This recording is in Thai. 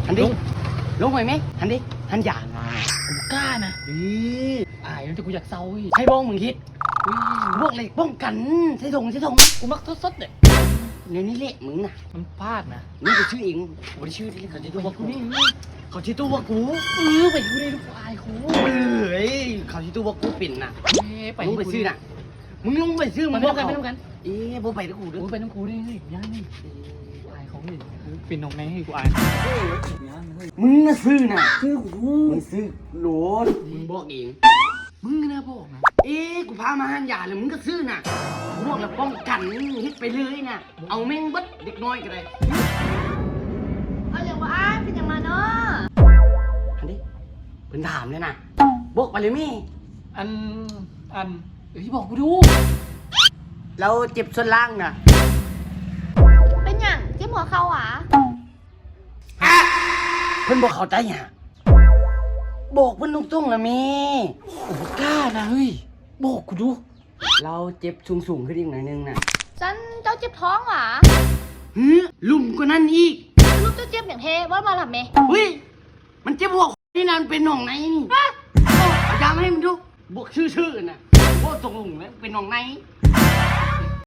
หันดิลงไปไหมหันดิหันอย่า กูกล้านะ ดี อายแล้วแต่กูอยากเศร้าอีก ให้บ้องมึงคิดพวกเหล็กป้องกันใช่ทงกูมักสดๆเนี่ย เดี๋ยวนี้เละมึงน่ะ มันพลาดนะ มึงจะชื่อเองบริชื่อที่เขาจะตู้ว่ากูนี่เขาชื่อตู้ว่ากู ไปกูได้ลูกอายกู เฮ้ยเขาชื่อตู้ว่ากูปิ่นน่ะ ไป มึงไปซื้อน่ะมึงลงไปซื้อมึ มาง บอก กัน เขา ไปน้ำกัน เอ๊ะบ่ไปด้วยกูด้วย กูไปน้ำกูได้เลยย่างนี่อายเขาเลยปิ่นนมในให้กูอาย มึงน่ะซื้อน่ะซื้อกูมึงซื้อโหลดมึงบอกเอง มึงน่าบอกนะ เอ๊ะกูพามาหันยาเลยมึงก็ซื้อน่ะพวกเราป้องกันฮิตไปเลยน่ะเอาแม่งเบัดเด็กน้อยก็ได้ เอาอย่างว่าอ้ายเป็นอย่างมาเนาะ อันนี้เป็นถามเลยนะบอกไปเลยมี่ อันเฮ้ยบอกกูดู เราเจ็บส่วนล่างน่ะ เป็นอย่างเจ็บหัวเข่าหวะ เพิ่นบอกเข้าใจอ่ะบอกเพิ่นตรงๆละมี่ กูกล้านะเฮ้ยบอกกูดู เราเจ็บสูงขึ้นอีกหน่อยนึงน่ะ ฉันเจ้าเจ็บท้องหวะ ฮึลุ่มกว่านั้นอีก ลูกเจ้าเจ็บอย่างเทว่ามาทำไม เฮ้ยมันเจ็บหัวนี่นั่นเป็นหนองไหนนี่อาจารย์ให้มันดูบอกชื่อๆน่ะบอกตรงๆแล้วเป็นหนองไหน